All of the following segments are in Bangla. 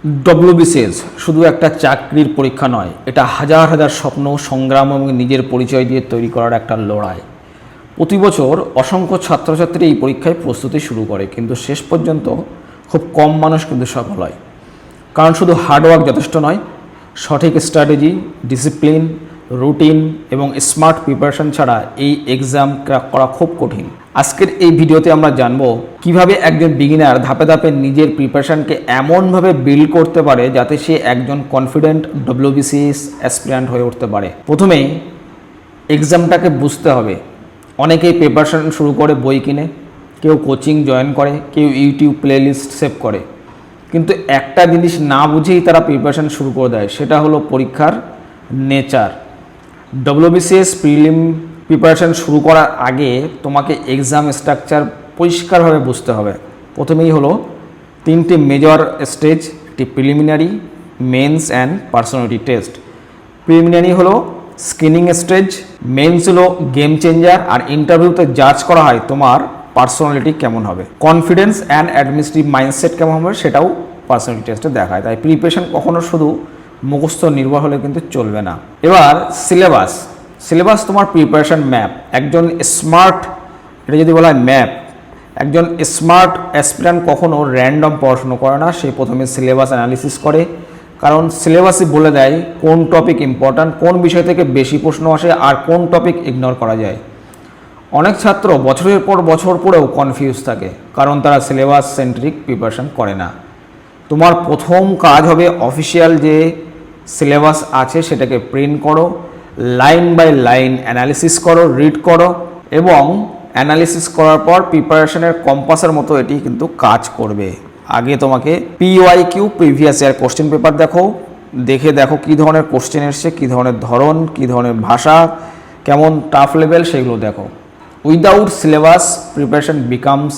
ডব্লিউবিসিএস শুধু একটা চাকরির পরীক্ষা নয়, এটা হাজার হাজার স্বপ্ন, সংগ্রাম এবং নিজের পরিচয় দিয়ে তৈরি করার একটা লড়াই। প্রতি বছর অসংখ্য ছাত্রছাত্রী এই পরীক্ষায় প্রস্তুতি শুরু করে, কিন্তু শেষ পর্যন্ত খুব কম মানুষ কিন্তু সফল হয়। কারণ শুধু হার্ডওয়ার্ক যথেষ্ট নয়, সঠিক স্ট্র্যাটেজি, ডিসিপ্লিন, রুটিন এবং স্মার্ট প্রিপারেশন ছাড়া এই এক্সাম ক্র্যাক করা খুব কঠিন। আজকের এই ভিডিওতে আমরা জানব কিভাবে একজন বিগিনার ধাপে ধাপে নিজের প্রিপারেশনকে এমনভাবে বিল্ড করতে পারে যাতে সে একজন কনফিডেন্ট ডব্লিউবিসিএস অ্যাসপিরেন্ট হয়ে উঠতে পারে। প্রথমেই এক্সামটাকে বুঝতে হবে। অনেকেই প্রিপারেশন শুরু করে বই কিনে, কেউ কোচিং জয়েন করে, কেউ ইউটিউব প্লেলিস্ট সেভ করে, কিন্তু একটা জিনিস না বুঝেই তারা প্রিপারেশন শুরু করে দেয়, সেটা হলো পরীক্ষার নেচার। ডব্লিউবিসিএস প্রিলিম প্রিপারেশন শুরু করার আগে তোমাকে এক্সাম স্ট্রাকচার পরিষ্কারভাবে বুঝতে হবে। প্রথমেই হলো তিনটি মেজর স্টেজ, একটি preliminary, mains and personality test. Preliminary হলো স্ক্রিনিং স্টেজ, মেন্স হলো গেম চেঞ্জার, আর ইন্টারভিউতে জাজ করা হয় তোমার পার্সোনালিটি কেমন হবে, কনফিডেন্স অ্যান্ড অ্যাডমিনিস্ট্রেটিভ মাইন্ডসেট কেমন হবে সেটাও পার্সোনালিটি টেস্টে দেখায়। তাই প্রিপারেশন কখনো শুধু মুখস্থ নির্ভর হলে কিন্তু চলবে না। এবার সিলেবাস তোমার প্রিপারেশন ম্যাপ। একজন স্মার্ট, এটা যদি বলা হয় ম্যাপ, একজন স্মার্ট অ্যাসপিরেন্ট কখনো র্যান্ডম পড়াশুনো করে না, সে প্রথমে সিলেবাস অ্যানালিসিস করে। কারণ সিলেবাসই বলে দেয় কোন টপিক ইম্পর্ট্যান্ট, কোন বিষয় থেকে বেশি প্রশ্ন আসে আর কোন টপিক ইগনোর করা যায়। অনেক ছাত্র বছরের পর বছর পরেও কনফিউজ থাকে, কারণ তারা সিলেবাস সেন্ট্রিক প্রিপারেশন করে না। তোমার প্রথম কাজ হবে অফিসিয়াল যে সিলেবাস আছে সেটাকে প্রিন্ট করো, লাইন বাই লাইন অ্যানালিসিস করো, রিড করো, এবং অ্যানালিসিস করার পর প্রিপারেশনের কম্পাসের মতো এটি কিন্তু কাজ করবে। আগে তোমাকে PYQ, previous year question paper দেখো কী ধরনের কোশ্চেন এসছে, কী ধরনের ধরন, কী ধরনের ভাষা, কেমন টাফ লেভেল, সেগুলো দেখো। উইদাউট সিলেবাস প্রিপারেশন বিকামস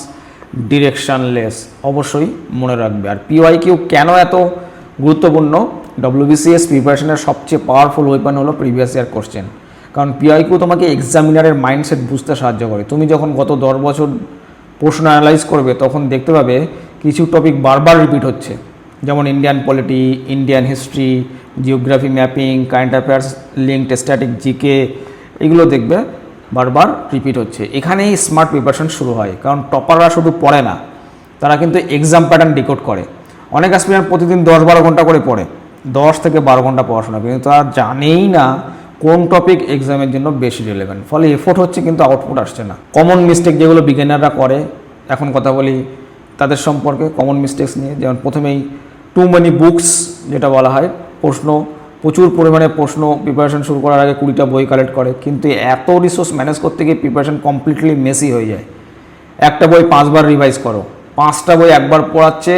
ডিরেকশনলেস, অবশ্যই মনে রাখবে। আর পিওয়াইকিউ কেন এত গুরুত্বপূর্ণ? ডব্লিউবিসিএস প্রিপারেশনের সবচেয়ে পাওয়ারফুল ওয়েপন হলো প্রিভিয়াস ইয়ার কোশ্চেন। কারণ পিওয়াইকিউ তোমাকে এক্সামিনারের মাইন্ডসেট বুঝতে সাহায্য করে। তুমি যখন গত 10 বছর প্রশ্ন অ্যানালাইজ করবে তখন দেখতে পাবে কিছু টপিক বারবার রিপিট হচ্ছে, যেমন Indian polity, Indian history, geography, mapping, current affairs, linked static, GK, এগুলো দেখবে বারবার রিপিট হচ্ছে। এখানেই স্মার্ট প্রিপারেশন শুরু হয়। কারণ টপাররা শুধু পড়ে না, তারা কিন্তু এক্সাম প্যাটার্ন ডিকোড করে। অনেক অ্যাসপিরেন্ট প্রতিদিন 10-12 ঘন্টা করে পড়ে, 10 থেকে 12 ঘন্টা পড়াশোনা, কিন্তু তারা জানেই না কোন টপিক এক্সামের জন্য বেশি রিলেভেন্ট। ফলে এফোর্ট হচ্ছে কিন্তু আউটপুট আসছে না। কমন মিস্টেক যেগুলো বিগিনাররা করে, এখন কথা বলি তাদের সম্পর্কে, কমন মিস্টেকস নিয়ে। যেমন প্রথমেই টু মেনি বুকস, যেটা বলা হয়, প্রচুর পরিমাণে প্রশ্ন প্রিপারেশন শুরু করার আগে 20টা বই কালেক্ট করে, কিন্তু এত রিসোর্স ম্যানেজ করতে গিয়ে প্রিপারেশন কমপ্লিটলি মেসি হয়ে যায়। একটা বই 5 বার রিভাইজ করো, 5টা বই একবার পড়াচ্ছে,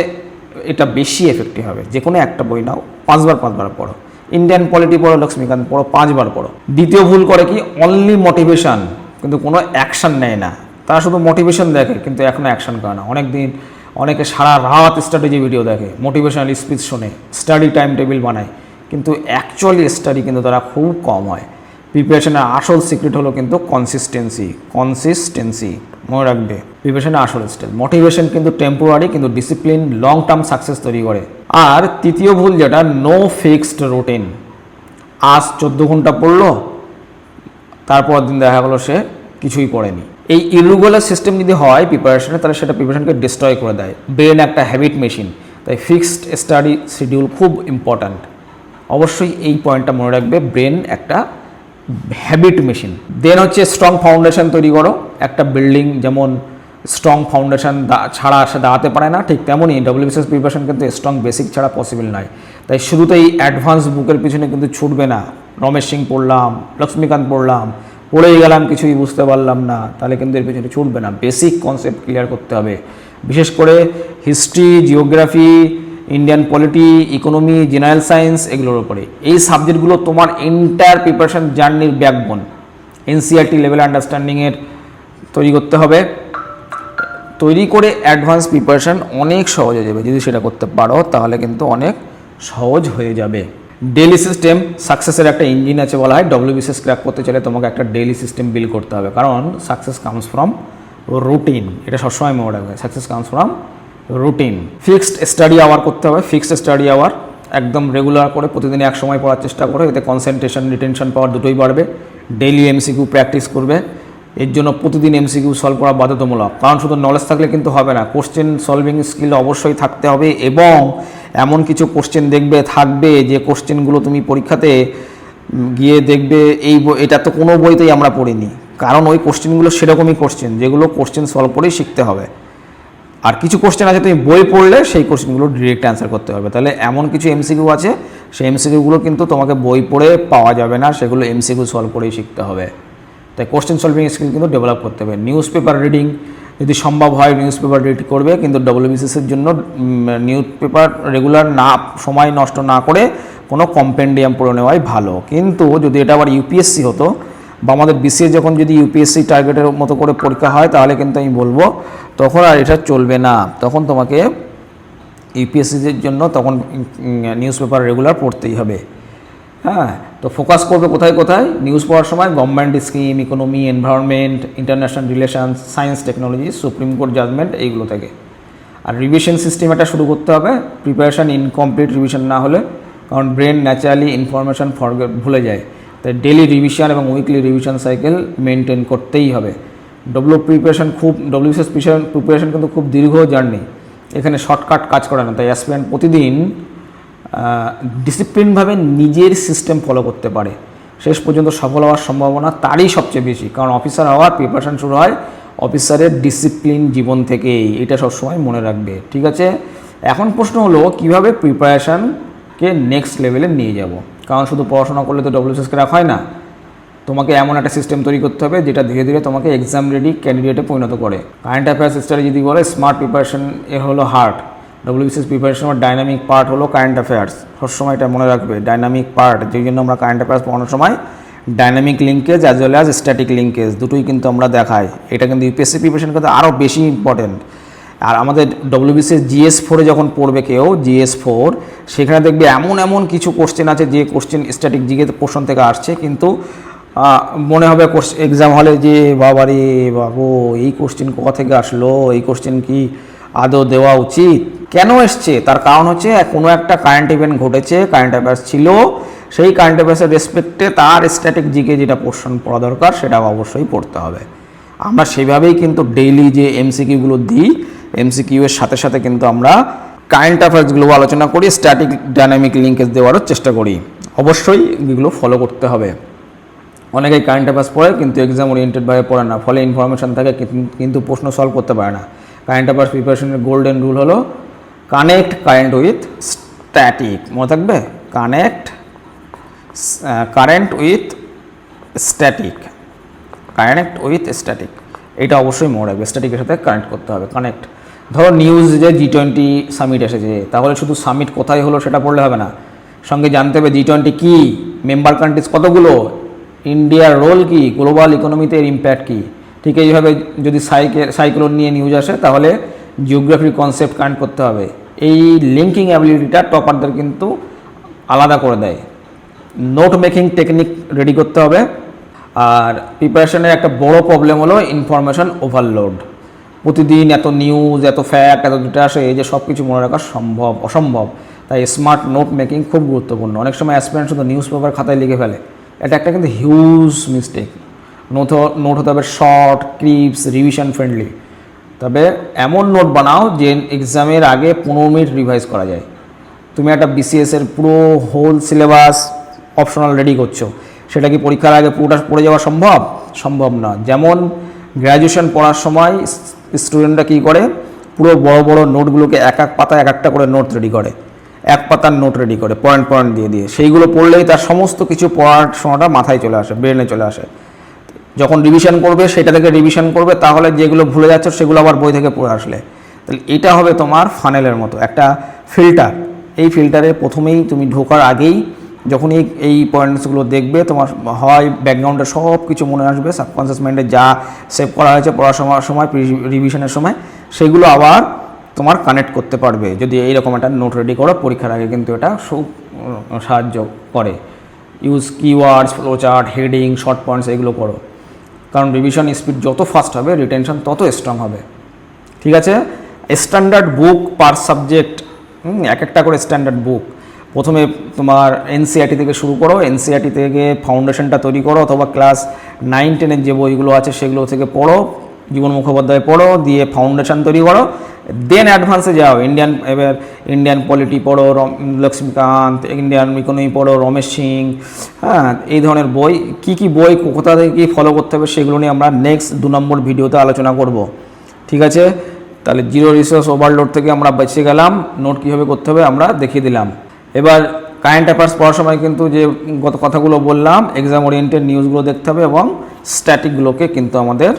এটা বেশি এফেক্টিভ হবে। যে কোনো একটা বই নাও, 5 বার পড়ো। ইন্ডিয়ান পলিটি পড়ো, লক্ষ্মীকান্ত পড়ো, 5 বার পড়ো। দ্বিতীয় ভুল করে কি, অনলি মোটিভেশন, কিন্তু কোনো অ্যাকশন নেয় না। তারা শুধু মোটিভেশন দেখে কিন্তু এখনও অ্যাকশন করে না। অনেকে সারা রাত স্ট্র্যাটেজি ভিডিও দেখে, মোটিভেশনাল স্পিচ শোনে, স্টাডি টাইম টেবিল বানায়, কিন্তু অ্যাকচুয়ালি স্টাডি কিন্তু তারা খুব কম হয়। প্রিপারেশনের আসল সিক্রেট হলো কিন্তু কনসিস্টেন্সি, মনে রাখবে। প্রিপারেশনের আসল স্টেজ, মোটিভেশন কিন্তু টেম্পোরারি, কিন্তু ডিসিপ্লিন লং টার্ম সাকসেস তৈরি করে। আর তৃতীয় ভুল যেটা, নো ফিক্সড রুটিন। আজ 14 ঘন্টা পড়লো, তারপর দিন দেখা গেলো সে কিছুই পড়েনি। এই ইরেগুলার সিস্টেম যদি হয় প্রিপারেশনে, তাহলে সেটা প্রিপারেশনকে ডিস্ট্রয় করে দেয়। ব্রেন একটা হ্যাবিট মেশিন, তাই ফিক্সড স্টাডি শিডিউল খুব ইম্পর্ট্যান্ট। অবশ্যই এই পয়েন্টটা মনে রাখবে, ব্রেন একটা হ্যাবিট মেশিন। দেন হচ্ছে স্ট্রং ফাউন্ডেশন তৈরি করো। একটা বিল্ডিং যেমন স্ট্রং ফাউন্ডেশন ছাড়া সে দাঁড়াতে পারে না, ঠিক তেমনই ডব্লিউবিসিএস প্রিপারেশন কিন্তু স্ট্রং বেসিক ছাড়া পসিবল নয়। তাই শুরুতেই অ্যাডভান্স বুকের পিছনে কিন্তু ছুটবে না। রমেশ সিং পড়লাম, লক্ষ্মীকান্ত পড়লাম, পড়েই গেলাম, কিছুই বুঝতে পারলাম না, তাহলে কিন্তু এর পিছনে ছুটবে না। বেসিক কনসেপ্ট ক্লিয়ার করতে হবে, বিশেষ করে history, geography, Indian polity, economy, general science, এগুলোর উপরে। এই সাবজেক্টগুলো তোমার এন্টায়ার প্রিপারেশন জার্নির ব্যাকবোন। এনসিইআরটি লেভেল আন্ডারস্ট্যান্ডিংয়ের তৈরি করতে হবে। তৈরি করে অ্যাডভান্স প্রিপারেশন অনেক সহজ হয়ে যাবে। যদি সেটা করতে পারো তাহলে কিন্তু অনেক সহজ হয়ে যাবে। ডেইলি সিস্টেম সাকসেসের একটা ইঞ্জিন আছে বলা হয়। ডব্লিউবিসিএস ক্র্যাক করতে চাইলে তোমাকে একটা ডেইলি সিস্টেম বিল্ড করতে হবে, কারণ সাকসেস কামস ফ্রম রুটিন। এটা সবসময় মনে রাখবে, success comes from routine, fixed study hour করতে হবে। ফিক্সড স্টাডি আওয়ার একদম রেগুলার করে প্রতিদিন এক সময় পড়ার চেষ্টা করে, এতে কনসেন্ট্রেশন রিটেনশন পাওয়ার দুটোই বাড়বে। ডেইলি এমসিকিউ প্র্যাকটিস করবে, এর জন্য প্রতিদিন এমসিকিউ সলভ করা বাধ্যতামূলক। কারণ শুধু নলেজ থাকলে কিন্তু হবে না, কোশ্চেন সলভিং স্কিল অবশ্যই থাকতে হবে। এবং এমন কিছু কোশ্চেন থাকবে যে কোশ্চেনগুলো তুমি পরীক্ষাতে গিয়ে দেখবে এটা তো কোনো বইতেই আমরা পড়িনি, কারণ ওই কোশ্চেনগুলো সেরকমই কোশ্চেন যেগুলো কোশ্চেন সলভ করেই শিখতে হবে। আর কিছু কোশ্চেন আছে তুমি বই পড়লে সেই কোশ্চেনগুলো ডিরেক্ট অ্যান্সার করতে হবে। তাহলে এমন কিছু এমসিকিউ আছে, সেই এমসিকিউগুলো কিন্তু তোমাকে বই পড়ে পাওয়া যাবে না, সেগুলো এমসিকিউ সলভ করেই শিখতে হবে। তাই কোশ্চেন সলভিং স্কিল কিন্তু ডেভেলপ করতে হবে। নিউজ পেপার রিডিং যদি সম্ভব হয় নিউজ পেপার রিড করবে, কিন্তু ডব্লিউবিসিএসের জন্য নিউজ পেপার রেগুলার সময় নষ্ট না করে কোনো কম্পেন্ডিয়াম পড়ে নেওয়াই ভালো। কিন্তু যদি এটা আবার ইউপিএসসি হতো বা আমাদের বিসিএস যখন যদি ইউপিএসসি টার্গেটের মতো করে পরীক্ষা হয়, তাহলে কিন্তু আমি বলবো তখন আর এটা চলবে না। তখন তোমাকে ইউপিএসসির জন্য তখন নিউজ পেপার রেগুলার পড়তেই হবে। হ্যাঁ, তো ফোকাস করবে কোথায় কোথায় নিউজ পড়ার সময়? Government scheme, economy, environment, international relations, science technology, supreme court judgment, এইগুলো থেকে। আর রিভিশন সিস্টেম এটা শুরু করতে হবে, প্রিপারেশান ইনকমপ্লিট রিভিশন না হলে, কারণ ব্রেন ন্যাচারালি ইনফরমেশান ভুলে যায়। তাই ডেলি রিভিশন এবং উইকলি রিভিশন সাইকেল মেনটেন করতেই হবে। ডব্লিউবিসিএস প্রিপারেশন কিন্তু খুব দীর্ঘ জার্নি, এখানে শর্টকাট কাজ করে না। তাই অ্যাসপিরেন্ট প্রতিদিন ডিসিপ্লিনভাবে নিজের সিস্টেম ফলো করতে পারে, শেষ পর্যন্ত সফল হওয়ার সম্ভাবনা তারই সবচেয়ে বেশি। কারণ অফিসার হওয়ার প্রিপারেশান শুরু হয় অফিসারের ডিসিপ্লিন জীবন থেকেই, এটা সবসময় মনে রাখবে। ঠিক আছে, এখন প্রশ্ন হলো কীভাবে প্রিপারেশানকে নেক্সট লেভেলে নিয়ে যাব। কারণ শুধু পড়াশোনা করলে তো ডব্লিউবিসিএসকে রাখা হয় না, তোমাকে এমন একটা সিস্টেম তৈরি করতে হবে যেটা ধীরে ধীরে তোমাকে এক্সাম রেডি ক্যান্ডিডেটে পরিণত করে। কারেন্ট অ্যাফেয়ার্স স্টাডি যদি বলে স্মার্ট প্রিপারেশন এর হলো হার্ট, ডব্লিউবিসিএস প্রিপারেশনের ডাইনামিক পার্ট হলো কারেন্ট অ্যাফেয়ার্স। সবসময় এটা মনে রাখবে, ডাইনামিক পার্ট, যেই জন্য আমরা কারেন্ট অ্যাফেয়ার্স পড়ানোর সময় dynamic linkage as well as static linkage দুটোই কিন্তু আমরা দেখাই। এটা কিন্তু ইউপিএসসি প্রিপারেশন কিন্তু আরও বেশি ইম্পর্টেন্ট। আর আমাদের ডব্লিউবিসিএস জিএস4 যখন পড়বে কেউ, জিএস4, সেখানে দেখবে এমন এমন কিছু কোশ্চেন আছে যে কোশ্চেন স্ট্যাটিক জিকে পোর্শন থেকে আসছে, কিন্তু মনে হবে এক্সাম হলে যে বাবারে বাবু এই কোশ্চেন কোথা থেকে আসলো, এই কোশ্চেন কি আদৌ দেওয়া উচিত? কেন এসছে? তার কারণ হচ্ছে কোনো একটা কারেন্ট ইভেন্ট ঘটেছে, কারেন্ট অ্যাফেয়ার্স ছিল, সেই কারেন্ট অ্যাফেয়ার্সের রেসপেক্টে তার স্ট্যাটিক জিকে যেটা পোর্শন পড়া দরকার সেটা অবশ্যই পড়তে হবে। আমরা সেইভাবেই কিন্তু ডেইলি যে এমসিকিউগুলো দিই, এমসিকিউ এর সাথে সাথে কিন্তু আমরা কারেন্ট অ্যাফেয়ার্সগুলো আলোচনা করি, স্ট্যাটিক ডাইনামিক লিঙ্কেজ দেওয়ারও চেষ্টা করি। অবশ্যই এগুলো ফলো করতে হবে। অনেকেই কারেন্ট অ্যাফেয়ার্স পড়ে কিন্তু এক্সাম ওরিয়েন্টেডভাবে পড়ে না, ফলে ইনফরমেশান থাকে কিন্তু প্রশ্ন সলভ করতে পারে না। কারেন্ট অ্যাফেয়ার্স প্রিপারেশনের গোল্ডেন রুল হলো কানেক্ট কারেন্ট উইথ স্ট্যাটিক, মনে থাকবে, কারেন্ট উইথ স্ট্যাটিক, এটা অবশ্যই মনে রাখবে, স্ট্যাটিকের সাথে কানেক্ট করতে হবে। কানেক্ট, ধরো নিউজ যে G20 সামিট এসেছে, তাহলে শুধু সামিট কোথায় হলো সেটা পড়লে হবে না, সঙ্গে জানতে হবে G20 কী, মেম্বার কান্ট্রিজ কতগুলো, ইন্ডিয়ার রোল কি, গ্লোবাল ইকোনমিতে এর ইম্প্যাক্ট কী। ঠিক এইভাবে যদি সাইক্লোন নিয়ে নিউজ আসে তাহলে জিওগ্রাফির কনসেপ্ট কানেক্ট করতে হবে। এই লিঙ্কিং অ্যাবিলিটিটা টপারদের কিন্তু আলাদা করে দেয়। নোট মেকিং টেকনিক রেডি করতে হবে। আর প্রিপারেশনের একটা বড় প্রবলেম হলো ইনফরমেশন ওভারলোড। প্রতিদিন এত নিউজ, এত ফ্যাক্ট, এত ডেটা আসে যে সব কিছু মনে রাখা অসম্ভব। তাই স্মার্ট নোট মেকিং খুব গুরুত্বপূর্ণ। অনেক সময় অ্যাসপিরেন্ট শুধু নিউজ পেপার খাতায় লিখে ফেলে, এটা একটা কিন্তু হিউজ মিস্টেক। নোট হতে হবে শর্ট, ক্রিপস, রিভিশন ফ্রেন্ডলি। তবে এমন নোট বানাও যে এক্সামের আগে 15 মিনিট রিভাইজ করা যায়। তুমি একটা বিসিএসের পুরো হোল সিলেবাস অপশনাল রেডি করছো, সেটা কি পরীক্ষার আগে পুরোটা পড়ে যাওয়া সম্ভব না। যেমন গ্র্যাজুয়েশন পড়ার সময় স্টুডেন্টরা কী করে, পুরো বড় বড় নোটগুলোকে এক এক পাতা এক একটা করে নোট রেডি করে, এক পাতার নোট রেডি করে পয়েন্ট দিয়ে সেইগুলো পড়লেই তার সমস্ত কিছু পড়াশোনাটা মাথায় চলে আসে, ব্রেনে চলে আসে। যখন রিভিশন করবে সেটা থেকে রিভিশন করবে, তাহলে যেগুলো ভুলে যাচ্ছ সেগুলো আবার বই থেকে পড়ে আসলে। তাহলে এটা হবে তোমার ফানেলের মতো একটা ফিল্টার। এই ফিল্টারে প্রথমেই তুমি ঢোকার আগেই যখনই এই পয়েন্টসগুলো দেখবে, তোমার হয় ব্যাকগ্রাউন্ডে সব কিছু মনে আসবে, সাবকনসিয়াস মাইন্ডে যা সেভ করা হয়েছে পড়াশোনার সময়, রিভিশনের সময়, সেগুলো আবার তোমার কানেক্ট করতে পারবে যদি এইরকম একটা নোট রেডি করো পরীক্ষার আগে। কিন্তু এটা খুব সাহায্য করে। Use keywords, flowchart, heading, short points, এগুলো করো। কারণ রিভিশন স্পিড যত ফাস্ট হবে রিটেনশন তত স্ট্রং হবে। ঠিক আছে, স্ট্যান্ডার্ড বুক পার সাবজেক্ট, এক একটা করে স্ট্যান্ডার্ড বুক। প্রথমে তোমার এনসিইআরটি থেকে শুরু করো, এনসিইআরটি থেকে ফাউন্ডেশনটা তৈরি করো, অথবা ক্লাস 9-10 যে বইগুলো আছে সেগুলো থেকে পড়ো, জীবন মুখোপাধ্যায় পড়ো, দিয়ে ফাউন্ডেশন তৈরি করো, দেন অ্যাডভান্সে যাও। ইন্ডিয়ান পলিটি পড়ো, লক্ষ্মীকান্ত, ইন্ডিয়ান ইকোনমি পড়ো, রমেশ সিং, হ্যাঁ, এই ধরনের বই। কি বই কোথা থেকে কী ফলো করতে হবে সেগুলো নিয়ে আমরা নেক্সট 2 নম্বর ভিডিওতে আলোচনা করব। ঠিক আছে, তাহলে জিরো রিসোর্স ওভারলোড থেকে আমরা বেঁচে গেলাম। নোট কীভাবে করতে হবে আমরা দেখিয়ে দিলাম। এবার কারেন্ট অ্যাফেয়ার্স পড়ার সময় কিন্তু যে গত কথাগুলো বললাম, এক্সাম ওরিয়েন্টেড নিউজগুলো দেখতে হবে এবং স্ট্যাটিকগুলোকে কিন্তু আমাদের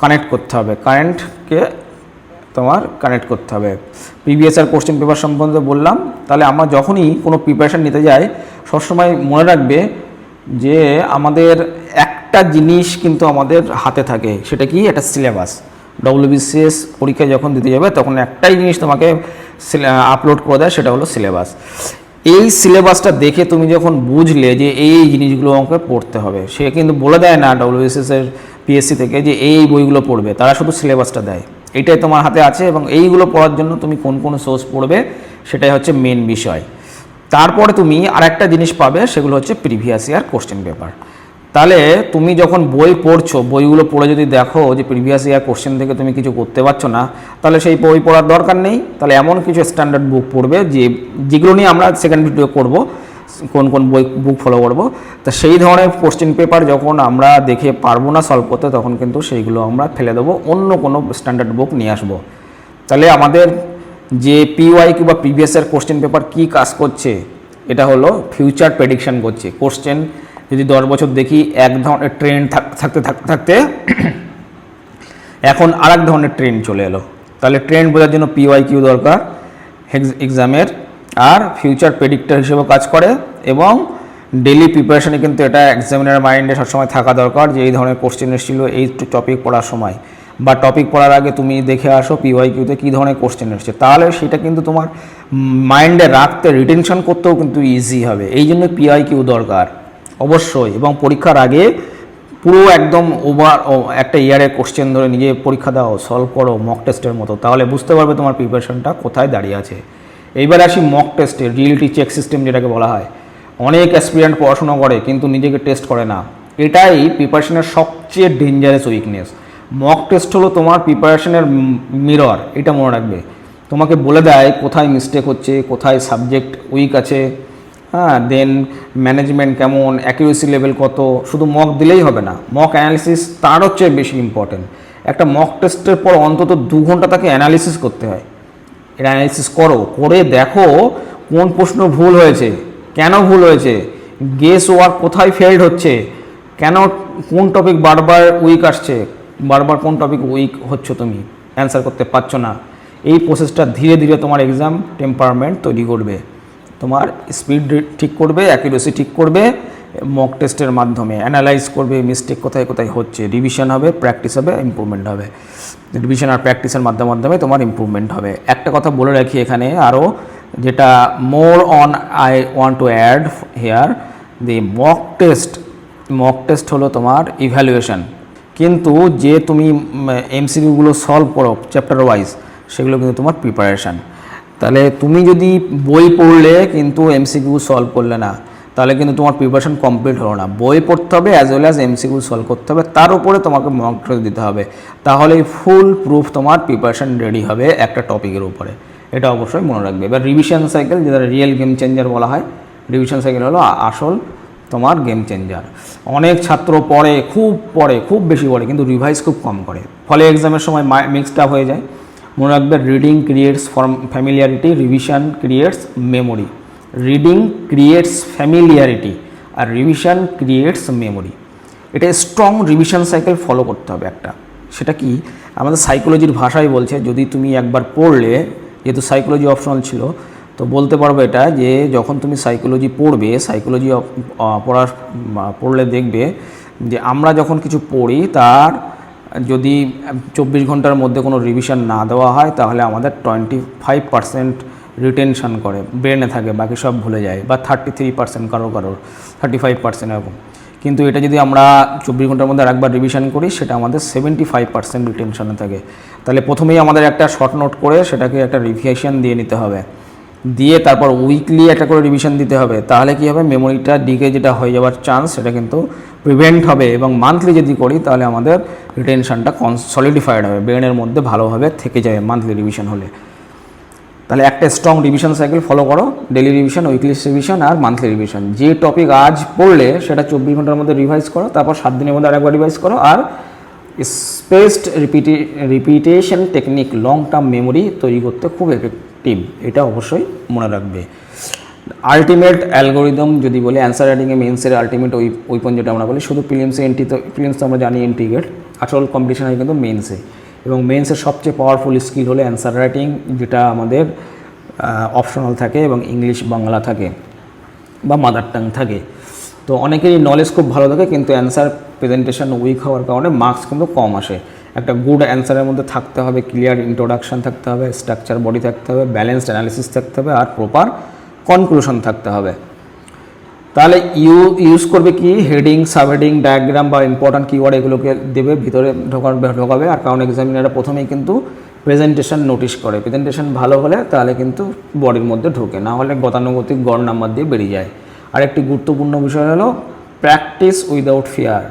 কানেক্ট করতে হবে, কারেন্টকে তোমার কানেক্ট করতে হবে। প্রিভিয়াস ইয়ার কোশ্চেন পেপার সম্বন্ধে বললাম। তাহলে আমরা যখনই কোনো প্রিপারেশান নিতে যাই সবসময় মনে রাখবে যে আমাদের একটা জিনিস কিন্তু আমাদের হাতে থাকে, সেটা কি? একটা সিলেবাস। WBCS পরীক্ষা যখন দিতে যাবে তখন একটাই জিনিস তোমাকে আপলোড করে দেয়, সেটা হলো সিলেবাস। এই সিলেবাসটা দেখে তুমি যখন বুঝলে যে এই জিনিসগুলো আমাকে পড়তে হবে, সে কিন্তু বলে দেয় না WBCS এর PSC থেকে যে এই বইগুলো পড়বে, তারা শুধু সিলেবাসটা দেয়। এটাই তোমার হাতে আছে এবং এইগুলো পড়ার জন্য তুমি কোন কোন সোর্স পড়বে সেটাই হচ্ছে মেন বিষয়। তারপরে তুমি আরেকটা জিনিস পাবে, সেগুলো হচ্ছে প্রিভিয়াস ইয়ার কোশ্চেন পেপার। তাহলে তুমি যখন বই পড়ছো, বইগুলো পড়ে যদি দেখো যে প্রিভিয়াস ইয়ার কোশ্চেন থেকে তুমি কিছু করতে পারছো না, তাহলে সেই বই পড়ার দরকার নেই। তাহলে এমন কিছু স্ট্যান্ডার্ড বুক পড়বে যেগুলো নিয়ে আমরা সেকেন্ড ভিডিও করব, কোন কোন বুক ফলো করব। তা সেই ধরনের কোশ্চেন পেপার যখন আমরা দেখে পারবো না সলভ করতে, তখন কিন্তু সেইগুলো আমরা ফেলে দেবো, অন্য কোনো স্ট্যান্ডার্ড বুক নিয়ে আসবো। তাহলে আমাদের যে PYQ বা প্রিভিয়াস ইয়ার কোশ্চেন পেপার কী কাজ করছে, এটা হলো ফিউচার প্রেডিকশন করছে। কোশ্চেন যদি 10 বছর দেখি এক ধরনের ট্রেন্ড থাকতে এখন আরেক ধরনের ট্রেন্ড চলে এলো, তাহলে ট্রেন্ড বোঝার জন্য PYQ দরকার এক্সামের, আর ফিউচার প্রেডিক্টর হিসেবে কাজ করে। এবং ডেলি প্রিপারেশনে কিন্তু এটা এক্সামিনার মাইন্ডে সবসময় থাকা দরকার যে এই ধরনের কোশ্চেন এসেছিল এই টপিক পড়ার সময়, বা টপিক পড়ার আগে তুমি দেখে আসো PYQতে কী ধরনের কোশ্চেন এসছে, তাহলে সেটা কিন্তু তোমার মাইন্ডে রাখতে, রিটেনশন করতেও কিন্তু ইজি হবে। এই জন্য PYQ দরকার অবশ্যই। এবং পরীক্ষার আগে পুরো একদম একটা ইয়ারের কোশ্চেন ধরে নিজে পরীক্ষা দাও, সলভ করো মক টেস্টের মতো, তাহলে বুঝতে পারবে তোমার প্রিপারেশনটা কোথায় দাঁড়িয়ে আছে। এইবার আসি মক টেস্টে, রিয়েলিটি চেক সিস্টেম যেটাকে বলা হয়। অনেক অ্যাসপিরেন্ট পড়াশোনা করে কিন্তু নিজেকে টেস্ট করে না, এটাই প্রিপারেশনের সবচেয়ে ডেঞ্জারাস উইকনেস। মক টেস্ট হলো তোমার প্রিপারেশনের মিরর, এটা মনে রাখবে। তোমাকে বলে দেয় কোথায় মিস্টেক হচ্ছে, কোথায় সাবজেক্ট উইক আছে, হ্যাঁ, দেন ম্যানেজমেন্ট কেমন, অ্যাকিউরেসি লেভেল কত। শুধু মক দিলেই হবে না, মক অ্যানালিসিস তার হচ্ছে বেশি ইম্পর্টেন্ট। একটা মক টেস্টের পর অন্তত 2 ঘন্টা তাকে অ্যানালিসিস করতে হয়। এটা অ্যানালিসিস করে দেখো কোন প্রশ্ন ভুল হয়েছে, কেন ভুল হয়েছে, গেস ওয়ার্ক কোথায় ফেল্ড হচ্ছে, কেন কোন টপিক বারবার উইক আসছে, বারবার কোন টপিক উইক হচ্ছে, তুমি অ্যান্সার করতে পারছো না। এই প্রসেসটা ধীরে ধীরে তোমার এক্সাম টেম্পারমেন্ট তৈরি করবে, তোমার স্পিড ঠিক করবে, অ্যাকিউরেসি ঠিক করবে। মক টেস্টের মাধ্যমে অ্যানালাইজ করবে মিস্টেক কোথায় কোথায় হচ্ছে, রিভিশন হবে, প্র্যাকটিস হবে, ইম্প্রুভমেন্ট হবে। রিভিশন আর প্র্যাকটিসের মাধ্যমে তোমার ইম্প্রুভমেন্ট হবে। একটা কথা বলে রাখি এখানে আরও, যেটা more on I want to add here, the mock test হলো তোমার ইভ্যালুয়েশন, কিন্তু যে তুমি MCQগুলো সলভ করো চ্যাপ্টার ওয়াইজ, সেগুলো কিন্তু তোমার প্রিপারেশান। তাহলে তুমি যদি বই পড়লে কিন্তু MCQ সলভ করলে না, তাহলে কিন্তু তোমার প্রিপারেশন কমপ্লিট হলো না। বই পড়তে হবে as well as MCQ solve করতে হবে, তার উপরে তোমাকে মক টেস্ট দিতে হবে, তাহলেই ফুল প্রুফ তোমার প্রিপারেশন রেডি হবে একটা টপিকের উপরে। এটা অবশ্যই মনে রাখবে। এবার রিভিশন সাইকেল, যেটা রিয়েল গেম চেঞ্জার বলা হয়, রিভিশন সাইকেল হলো আসল তোমার গেম চেঞ্জার। অনেক ছাত্র খুব বেশি পড়ে কিন্তু রিভাইজ খুব কম করে, ফলে এক্সামের সময় মিক্সড আপ হয়ে যায়। মনে রাখবে, reading creates familiarity, revision creates memory. Reading creates familiarity আর রিভিশন ক্রিয়েটস মেমোরি। এটা স্ট্রং রিভিশন সাইকেল ফলো করতে হবে একটা। সেটা কি আমাদের সাইকোলজির ভাষায় বলছে, যদি তুমি একবার পড়লে, যেহেতু সাইকোলজি অপশনাল ছিল, তো বলতে পারবো এটা যে যখন তুমি সাইকোলজি পড়বে, সাইকোলজি পড়লে দেখবে যে আমরা যখন কিছু পড়ি তার যদি 24 ঘন্টার মধ্যে কোনো রিভিশন না দেওয়া হয়, তাহলে আমাদের 25% রিটেনশন করে ব্রেনে থাকে, বাকি সব ভুলে যায়, বা 33% কারোর 35% এরকম। কিন্তু এটা যদি আমরা 24 ঘন্টার মধ্যে আরেকবার রিভিশন করি সেটা আমাদের 75% রিটেনশনে থাকে। তাহলে প্রথমেই আমাদের একটা শর্ট নোট করে সেটাকে একটা রিভিশন দিয়ে নিতে হবে, দিয়ে তারপর উইকলি একটা করে রিভিশন দিতে হবে। তাহলে কি হবে, মেমোরিটা ডিকে যেটা হয়ে যাওয়ার চান্স সেটা কিন্তু প্রিভেন্ট হবে। এবং মান্থলি যদি করি তাহলে আমাদের রিটেনশনটা সলিডিফাইড হবে, ব্রেনের মধ্যে ভালোভাবে থেকে যাবে মান্থলি রিভিশন হলে। তাহলে একটা স্ট্রং রিভিশন সাইকেল ফলো করো, ডেলি রিভিশন, উইকলি রিভিশন আর মান্থলি রিভিশন। যে টপিক আজ পড়লে সেটা 24 ঘন্টার মধ্যে রিভাইজ করো, তারপর 7 দিনের মধ্যে আরেকবার রিভাইজ করো। আর spaced repetition technique long term memory তৈরি করতে খুব এফেক্টিভ, এটা অবশ্যই মনে রাখবে। আলটিমেট অ্যালগোরিদম যদি বলি, অ্যান্সার রাইটিংয়ে মেন্সের আলটিমেট ওয়েপন যেটা আমরা বলি, শুধু প্রিলিমসে প্রিলিমস তো আমরা জানি ইন্টিগ্রেট, আসল কম্পিটিশন হয় কিন্তু মেন্সে। এবং মেন্সের সবচেয়ে পাওয়ারফুল স্কিল হলো অ্যান্সার রাইটিং, যেটা আমাদের অপশনাল থাকে এবং ইংলিশ বাংলা থাকে বা মাদার টাং থাকে। তো অনেকেরই নলেজ খুব ভালো থাকে কিন্তু অ্যান্সার প্রেজেন্টেশন উইক হওয়ার কারণে মার্কস কিন্তু কম আসে। একটা গুড অ্যান্সারের মধ্যে থাকতে হবে ক্লিয়ার ইন্ট্রোডাকশান থাকতে হবে, স্ট্রাকচার বডি থাকতে হবে, ব্যালেন্সড অ্যানালিসিস থাকতে হবে আর প্রপার কনক্লুশন থাকতে হবে। তাহলে ইউজ করবে কি, হেডিং, সাবহেডিং, ডায়াগ্রাম বা ইম্পর্ট্যান্ট কিওয়ার্ড এগুলোকে দেবে, ভিতরে ঢোকাবে। আর কারণ এক্সামিনাররা প্রথমেই কিন্তু প্রেজেন্টেশন নোটিশ করে, প্রেজেন্টেশন ভালো হলে তাহলে কিন্তু বডির মধ্যে ঢোকে, না হলে গতানুগতিক গড় নাম্বার দিয়ে বেরিয়ে যায়। আর একটি গুরুত্বপূর্ণ বিষয় হলো প্র্যাকটিস উইদাউট ফিয়ার।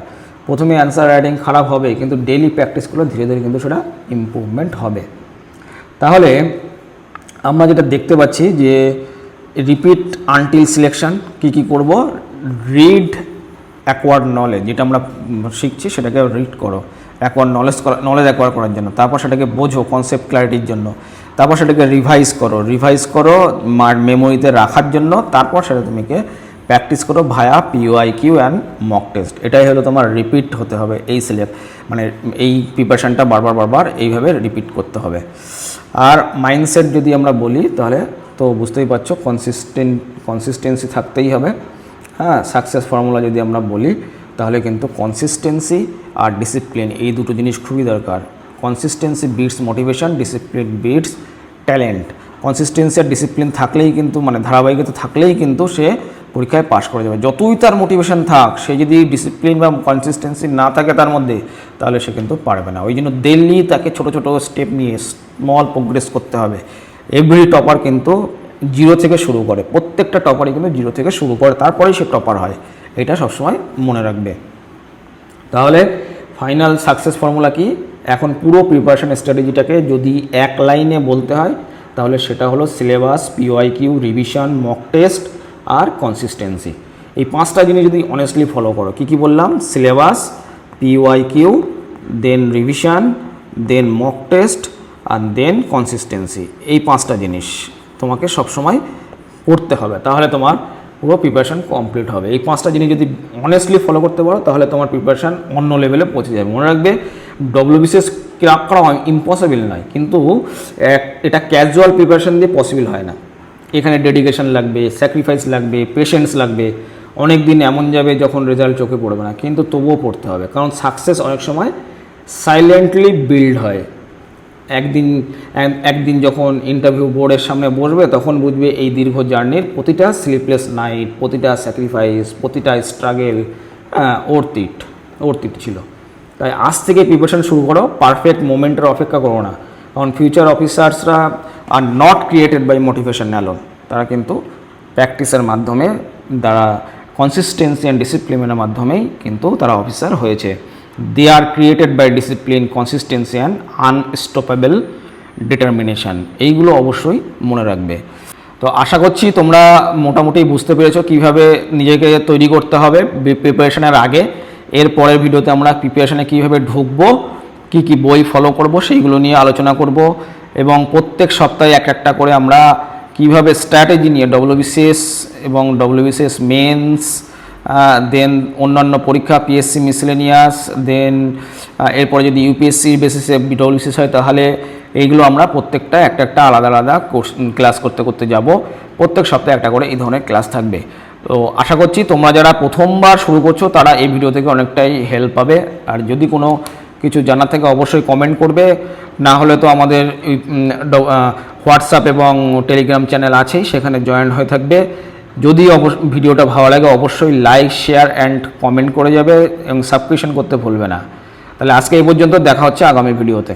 প্রথমে অ্যান্সার রাইটিং খারাপ হবে কিন্তু ডেইলি প্র্যাকটিস করলে ধীরে ধীরে কিন্তু সেটা ইমপ্রুভমেন্ট হবে। তাহলে আমরা যেটা দেখতে পাচ্ছি যে রিপিট আনটিল সিলেকশন কী করব, রিড অ্যাকোয়ার্ড নলেজ, যেটা আমরা শিখছি সেটাকে রিড করো নলেজ অ্যাকোয়ার করার জন্য, তারপর সেটাকে বোঝো কনসেপ্ট ক্ল্যারিটির জন্য, তারপর সেটাকে রিভাইজ করো মেমোরিতে রাখার জন্য, তারপর সেটা তুমিকে প্র্যাকটিস করো ভায়া PYQ অ্যান্ড মক টেস্ট। এটাই হলো তোমার রিপিট হতে হবে, এই প্রিপারেশানটা বারবার এইভাবে রিপিট করতে হবে। আর মাইন্ডসেট যদি আমরা বলি তাহলে তো বুঝতেই পারছো কনসিস্টেন্সি থাকতেই হবে। হ্যাঁ, সাকসেস ফর্মুলা যদি আমরা বলি তাহলে কিন্তু কনসিস্টেন্সি আর ডিসিপ্লিন এই দুটো জিনিস খুবই দরকার। Consistency beats motivation, discipline beats talent. Consistency আর ডিসিপ্লিন থাকলেই কিন্তু ধারাবাহিকতা থাকলেই কিন্তু সে পরীক্ষায় পাশ করে যাবে। যতই তার মোটিভেশন থাক, সে যদি ডিসিপ্লিন বা কনসিস্টেন্সি না থাকে তার মধ্যে, তাহলে সে কিন্তু পারবে না। ওই জন্য ডেইলি তাকে ছোটো স্টেপ নিয়ে স্মল প্রোগ্রেস করতে হবে। এভরি টপার কিন্তু 0 থেকে শুরু করে, প্রত্যেকটা টপারই কিন্তু 0 থেকে শুরু করে, তারপরেই সে টপার হয়, এটা সবসময় মনে রাখবে। তাহলে ফাইনাল সাকসেস ফর্মুলা কি, এখন পুরো প্রিপারেশন স্ট্র্যাটেজিটাকে যদি এক লাইনে বলতে হয় তাহলে সেটা হলো syllabus, PYQ, revision, mock test আর কনসিস্টেন্সি। এই 5টা জিনিস যদি অনেস্টলি ফলো করো, কি বললাম, syllabus, PYQ, then revision, then mock test আর দেন কনসিস্টেন্সি, এই 5টা জিনিস তোমাকে সবসময় করতে হবে, তাহলে তোমার পুরো প্রিপারেশান কমপ্লিট হবে। এই 5টা জিনিস যদি অনেস্টলি ফলো করতে পারো তাহলে তোমার প্রিপারেশান অন্য লেভেলে পৌঁছে যাবে। মনে রাখবে WBCS ক্র্যাক করা ইম্পসিবল নয়, কিন্তু এটা ক্যাজুয়াল প্রিপারেশান দিয়ে পসিবল হয় না। এখানে ডেডিকেশন লাগবে, স্যাক্রিফাইস লাগবে, পেশেন্স লাগবে, অনেক দিন এমন যাবে যখন রেজাল্ট চোখে পড়বে না, কিন্তু তবুও পড়তে হবে। কারণ সাকসেস অনেক সময় সাইলেন্টলি বিল্ড হয়। একদিন যখন ইন্টারভিউ বোর্ডের সামনে বসবে তখন বুঝবে এই দীর্ঘ জার্নির প্রতিটা স্লিপলেস নাইট, প্রতিটা স্যাক্রিফাইস, প্রতিটা স্ট্রাগেল ওর্থ ইট ছিল। তাই আজ থেকে প্রিপারেশন শুরু করো, পারফেক্ট মোমেন্টের অপেক্ষা করো না। কারণ ফিউচার অফিসার্সরা আর not created by motivation alone, তারা কিন্তু প্র্যাকটিসের মাধ্যমে, তারা কনসিস্টেন্সি অ্যান্ড ডিসিপ্লিনের মাধ্যমেই কিন্তু তারা অফিসার হয়েছে। They are created by discipline, consistency and unstoppable determination. এইগুলো অবশ্যই মনে রাখবে। তো আশা করছি তোমরা মোটামুটি বুঝতে পেরেছো কীভাবে নিজেকে তৈরি করতে হবে প্রিপারেশনের আগে। এর পরের ভিডিওতে আমরা প্রিপারেশনে কীভাবে ঢুকবো, কী বই ফলো করব সেইগুলো নিয়ে আলোচনা করব, এবং প্রত্যেক সপ্তাহে একটা করে আমরা কীভাবে স্ট্র্যাটেজি নিয়ে WBCS এবং WBCS মেন্স, দেন অন্যান্য পরীক্ষা PSC মিসেলেনিয়াস, দেন এরপরে যদি UPSC বেসিসে WBCS হয় তাহলে এইগুলো আমরা প্রত্যেকটা একটা আলাদা ক্লাস করতে যাব। প্রত্যেক সপ্তাহে একটা করে এই ধরনের ক্লাস থাকবে। তো আশা করছি তোমরা যারা প্রথমবার শুরু করছো তারা এই ভিডিও থেকে অনেকটাই হেল্প পাবে। আর যদি কোনো কিছু জানার থেকে অবশ্যই কমেন্ট করবে, না হলে তো আমাদের হোয়াটসঅ্যাপ এবং টেলিগ্রাম চ্যানেল আছেই, সেখানে জয়েন হয়ে থাকবে। যদি ভিডিওটা ভালো লাগে অবশ্যই লাইক, শেয়ার অ্যান্ড কমেন্ট করে যাবে এবং সাবস্ক্রিপশন করতে ভুলবে না। তাহলে আজকে এই পর্যন্ত, দেখা হচ্ছে আগামী ভিডিওতে।